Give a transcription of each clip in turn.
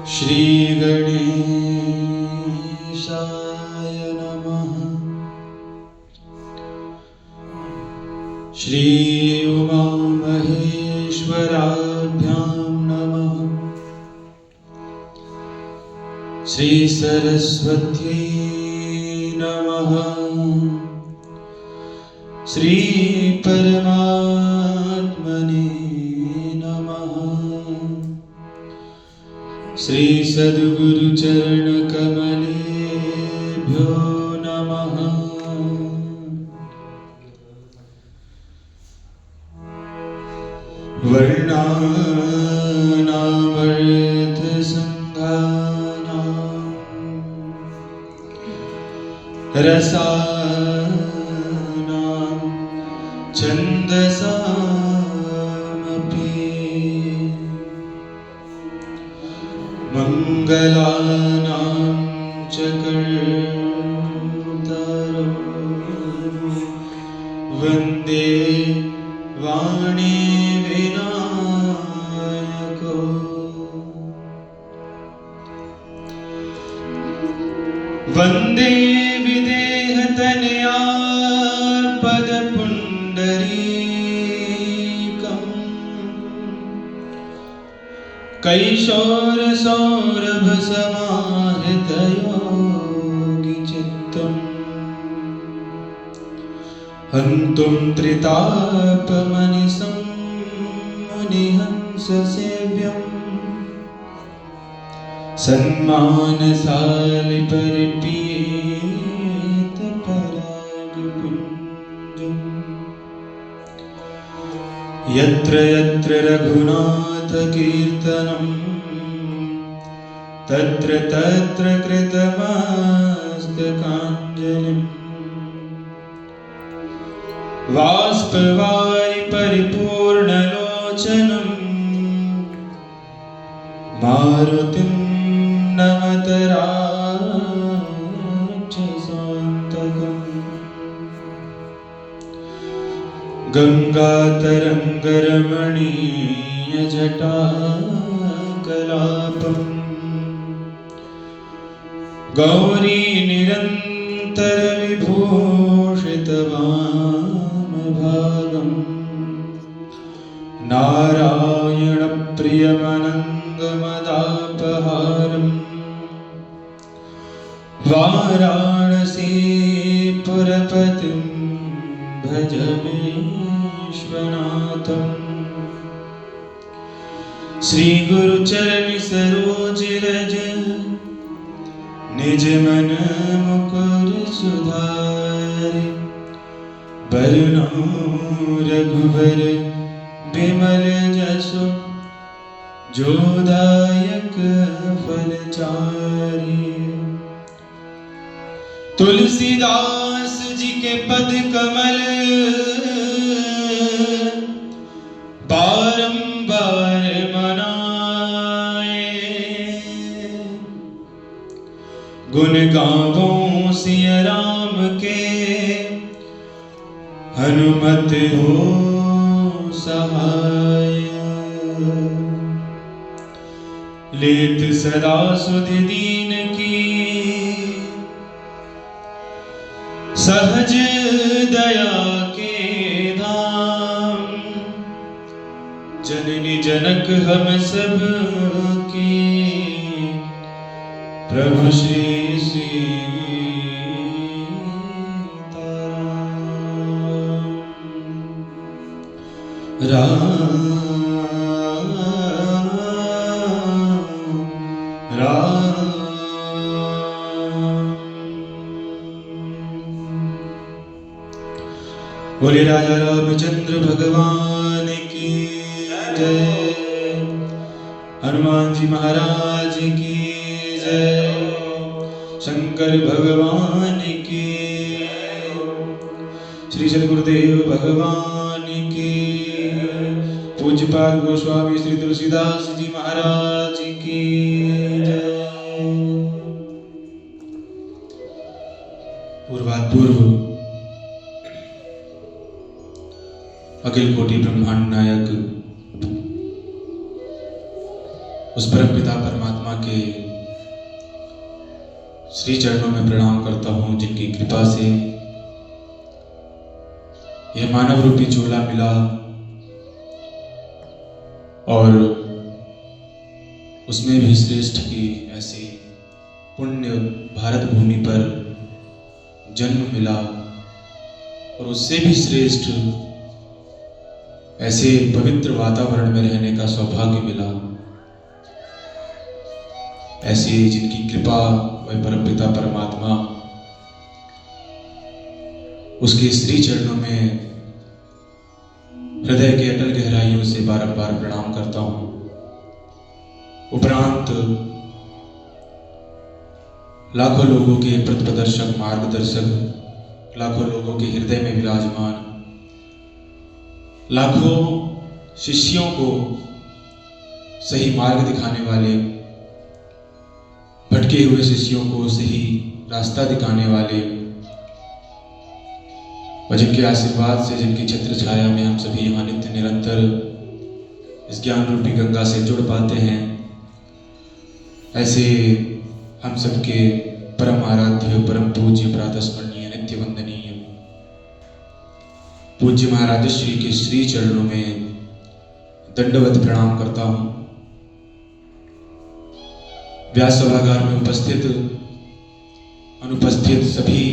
श्री गणेशाय नमः। श्री उमा महेश्वराभ्यां नमः। श्री सरस्वत्यै नमः। श्री परमात्मने नमः। श्री सद्गुरु चरण कमलेभ्यो नमः। वर्णानामर्थ संघानां रसानां छन्दसामपि मंगलानां च कर्तारो वन्दे वाणी विनायको। वन्दे विदेहतनया पदपुण्डरीकम् कैशोरसौरभसमाहृतयोगिचित्तम् हन्तुं त्रितापमनिशं मुनिहंससेव्यम् सन्मानसालिपरिपीतपरागपुञ्जम् यत्र यत्र रघुनाथकीर्तनं तत्र तत्र कृतमस्तकाञ्जलिम् बाष्पवारि परिपूर्णलोचनं मारुतिं नमत राक्षसान्तकम्। गङ्गातरङ्गरमणीयजटाकलापम् गौरीनिरन्तरविभूषितवामभागम् नारायणप्रियमनङ्गमदापहारम् वाराणसीपुरपतिं भज विश्वनाथम्। श्रीगुरुचरणसरोज निज मन मुकुर सुधारि बरनउँ रघुबर बिमल जसु जोदायक फलचारि। तुलसीदास जी के पद कमल बारंबार मनाए गुण गावों सिया राम के हनुमत हो सहाय। लेत सदा सुध दीन की सहज दया के धाम जननी जनक हम सब की प्रभु श्री सीताराम। राम राम बोले राजा रामचंद्र भगवान की जय। हनुमान जी महाराज की जय। शंकर भगवान की। श्री सद्गुरुदेव भगवान की। पूज्यपाद गोस्वामी श्री तुलसीदास जी महाराज की जय। पूर्वात पूर्व अखिल कोटि ब्रह्मांड नायक उस परम पिता परमात्मा के श्री चरणों में प्रणाम करता हूँ, जिनकी कृपा से यह मानव रूपी झोला मिला और उसमें भी श्रेष्ठ की ऐसी पुण्य भारत भूमि पर जन्म मिला और उससे भी श्रेष्ठ ऐसे पवित्र वातावरण में रहने का सौभाग्य मिला। ऐसी जिनकी कृपा वह परमपिता परमात्मा, उसके श्री चरणों में हृदय के अटल गहराइयों से बारंबार प्रणाम करता हूँ। उपरांत लाखों लोगों के पथप्रदर्शक मार्गदर्शक, लाखों लोगों के हृदय में विराजमान, लाखों शिष्यों को सही मार्ग दिखाने वाले, भटके हुए शिष्यों को सही रास्ता दिखाने वाले, और जिनके आशीर्वाद से, जिनकी छत्र छाया में हम सभी यहाँ नित्य निरंतर इस ज्ञान रूपी गंगा से जुड़ पाते हैं, ऐसे हम सबके परम आराध्य, परम पूज्य, प्रातस्मरणीय, नित्य वंदनीय पूज्य महाराज श्री के श्री चरणों में दंडवत प्रणाम करता हूँ। व्यास सभागार में उपस्थित अनुपस्थित सभी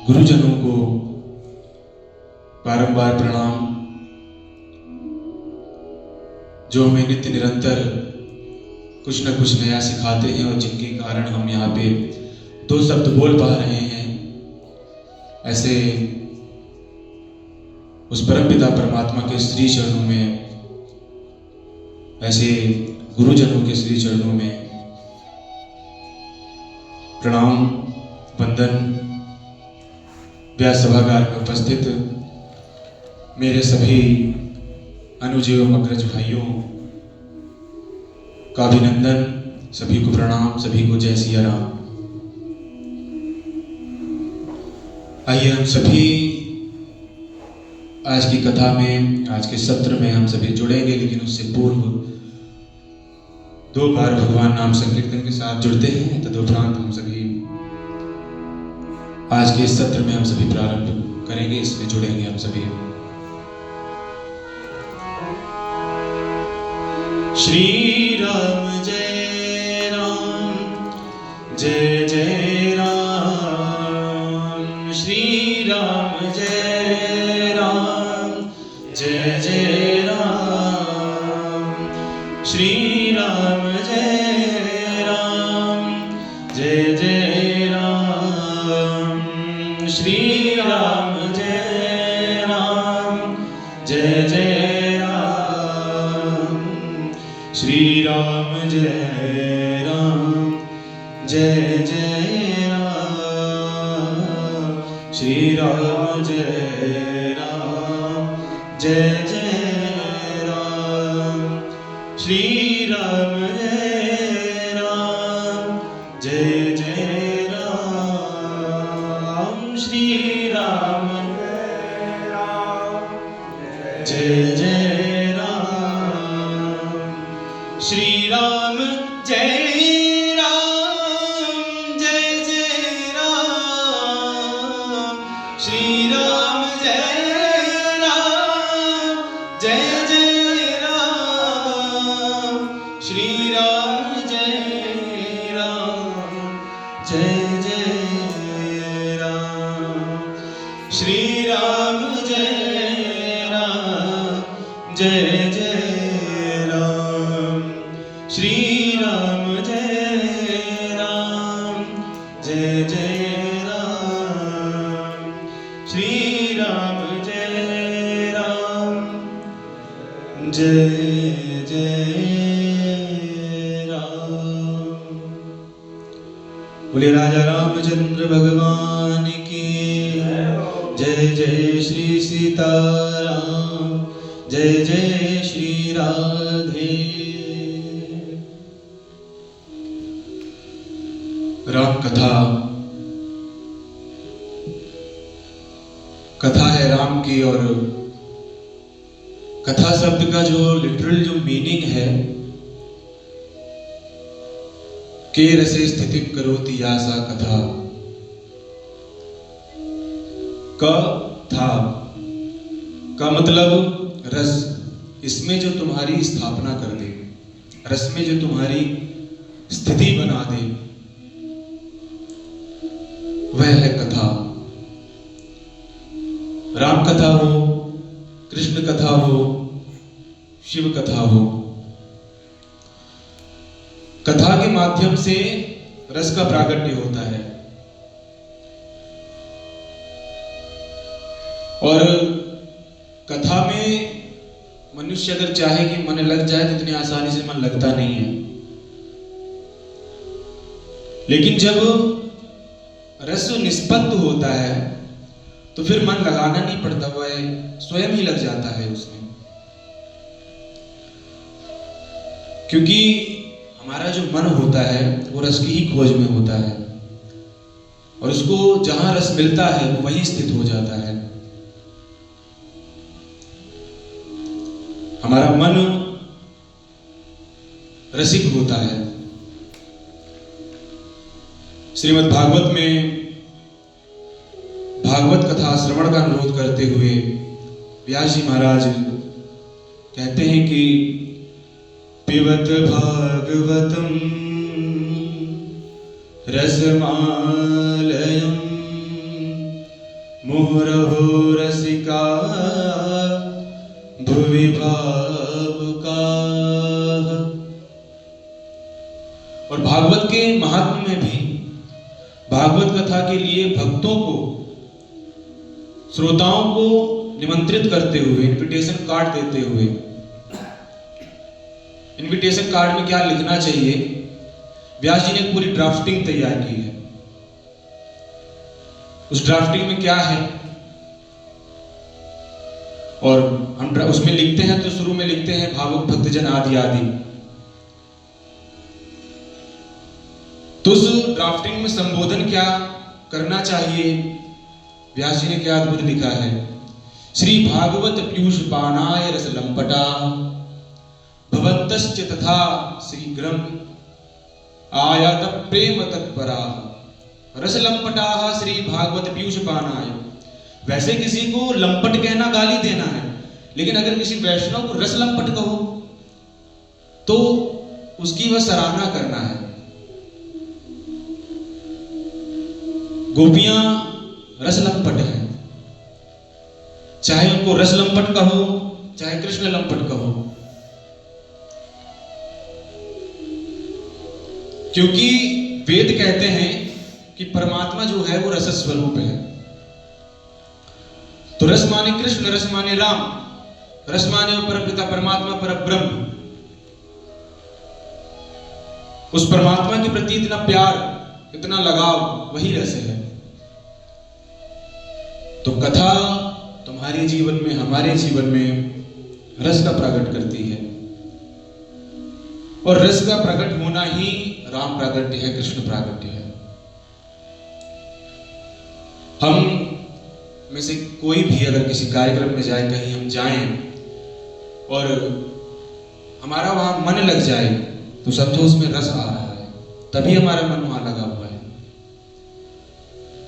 गुरुजनों को बारंबार प्रणाम, जो हमें नित्य निरंतर कुछ न कुछ नया सिखाते हैं और जिनके कारण हम यहाँ पे दो शब्द बोल पा रहे हैं। ऐसे उस परमपिता परमात्मा के श्री चरणों में, ऐसे गुरुजनों के श्री चरणों में प्रणाम वंदन। व्यास सभागार में उपस्थित मेरे सभी अनुज एवं अग्रज भाइयों का अभिनंदन, सभी को प्रणाम, सभी को जय सिया राम। आइए हम सभी आज की कथा में, आज के सत्र में हम सभी जुड़ेंगे, लेकिन उससे पूर्व दो बार भगवान नाम संकीर्तन के साथ जुड़ते हैं। तदुपरांत हम सभी आज के इस सत्र में हम सभी प्रारंभ करेंगे, इसमें जुड़ेंगे हम सभी। श्री राम जय राम, जय जय राम। श्री राम जय राम, जय जय राम। श्री राम जय राम, जय जय राम। श्री राम जय राम, जय जय राम। श्री राम जय राम, जय जय राम। श्री राम जय राम, जय जय राम। श्री राम जय राम, जय जय राम। श्री राम जय राम, जय जय राम। श्री राम जय राम, जय जय राम। श्री राम जय राम, जय जय राम। श्री राम जय राम, जय जय राम। श्री राम जय राम, जय जय राम। श्री राम जय राम, जय जय राम। श्री राम जय राम, जय जय राम। बोले राजा रामचंद्र भगवान की जय। जय श्री सीताराम, जय जय श्री राधे। राम कथा है राम की। और कथा शब्द का जो लिटरल जो मीनिंग है, के रसे स्थिति करोति यासा कथा। कथा का मतलब रस, इसमें जो तुम्हारी स्थापना कर दे, रस में जो तुम्हारी स्थिति बना दे, वह है कथा। राम कथा हो, कृष्ण कथा हो, शिव कथा हो, कथा के माध्यम से रस का प्राकट्य होता है। और कथा में मनुष्य अगर चाहे कि मन लग जाए तो इतनी आसानी से मन लगता नहीं है, लेकिन जब रस निष्पत्त होता है तो फिर मन लगाना नहीं पड़ता, वह स्वयं ही लग जाता है उसमें। क्योंकि हमारा जो मन होता है वो रस की ही खोज में होता है, और उसको जहां रस मिलता है वो वहीं स्थित हो जाता है। हमारा मन रसिक होता है। श्रीमद् भागवत में भागवत कथा श्रवण का अनुरोध करते हुए व्यास जी महाराज कहते हैं कि पिबत भागवतम रसमालयम मुहुरहो रसिका भुवि भावुका। और भागवत के महात्म्य में भी भागवत कथा के लिए भक्तों को, श्रोताओं को निमंत्रित करते हुए, इनविटेशन कार्ड देते हुए, इनविटेशन कार्ड में क्या लिखना चाहिए, व्यास जी ने पूरी ड्राफ्टिंग तैयार की है। उस ड्राफ्टिंग में क्या है और हम उसमें लिखते हैं तो शुरू में लिखते हैं भावुक भक्तजन आदि आदि। तो उस ड्राफ्टिंग में संबोधन क्या करना चाहिए, व्यास जी ने क्या अद्भुत लिखा है। श्री भागवत पीयूष पानाय रस लंपटा भवन्तश्च तथा शीघ्रम आयात प्रेम तत्परा रस लंपटा श्री भागवत पीयूष पानाय। वैसे किसी को लंपट कहना गाली देना है, लेकिन अगर किसी वैष्णव को रस लंपट कहो तो उसकी वह सराहना करना है। गोपियां रस लंपट है, चाहे उनको रस लंपट कहो चाहे कृष्ण लंपट कहो, क्योंकि वेद कहते हैं कि परमात्मा जो है वो रस स्वरूप है। तो रस माने कृष्ण, रस माने राम, रस माने परमपिता परमात्मा परब्रह्म। उस परमात्मा के प्रति इतना प्यार, इतना लगाव, वही रस है। तो कथा तुम्हारे जीवन में, हमारे जीवन में रस का प्रकट करती है, और रस का प्रकट होना ही राम प्रागट्य है, कृष्ण प्रागट्य है। हम में से कोई भी अगर किसी कार्यक्रम में जाए, कहीं हम जाएं और हमारा वहां मन लग जाए तो समझो उसमें रस आ रहा है, तभी हमारा मन वहां लगा हुआ है।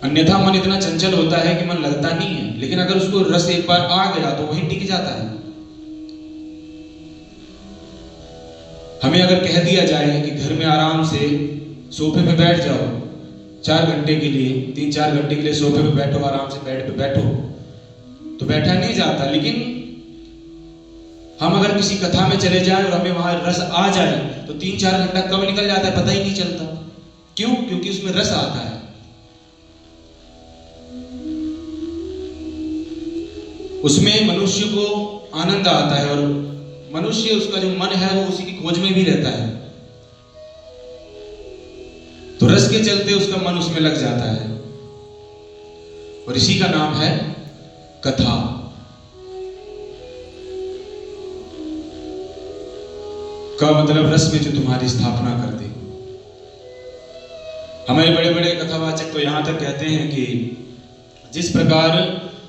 अन्यथा मन इतना चंचल होता है कि मन लगता नहीं है, लेकिन अगर उसको रस एक बार आ गया तो वहीं टिक जाता है। हमें अगर कह दिया जाए कि घर में आराम से सोफे पे बैठ जाओ 4 घंटे के लिए, 3-4 घंटे के लिए सोफे पे बैठो, आराम से बेड पे बैठो, तो बैठा नहीं जाता। लेकिन हम अगर किसी कथा में चले जाएं और हमें वहां रस आ जाए तो 3-4 घंटा कब निकल जाता है पता ही नहीं चलता। क्यों? क्योंकि उसमें रस आता है। उसमें मनुष्य को आनंद आता है, और मनुष्य, उसका जो मन है वो उसी की खोज में भी रहता है। तो रस के चलते उसका मन उसमें लग जाता है, और इसी का नाम है कथा। का मतलब रस में जो तुम्हारी स्थापना कर दे। हमारे बड़े बड़े कथावाचक तो यहां तक कहते हैं कि जिस प्रकार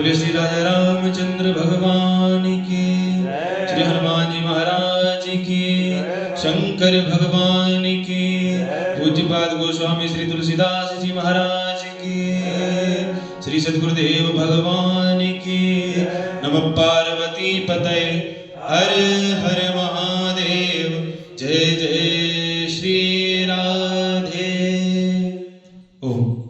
बोले श्री राजा रामचंद्र भगवान की, श्री हनुमान जी महाराज की, शंकर भगवान की, पूज्यपाद गोस्वामी श्री तुलसीदास जी महाराज की, श्री सद्गुरुदेव भगवान की। नमः पार्वती पतये हर हर महादेव। जय जय श्री राधे। ओम।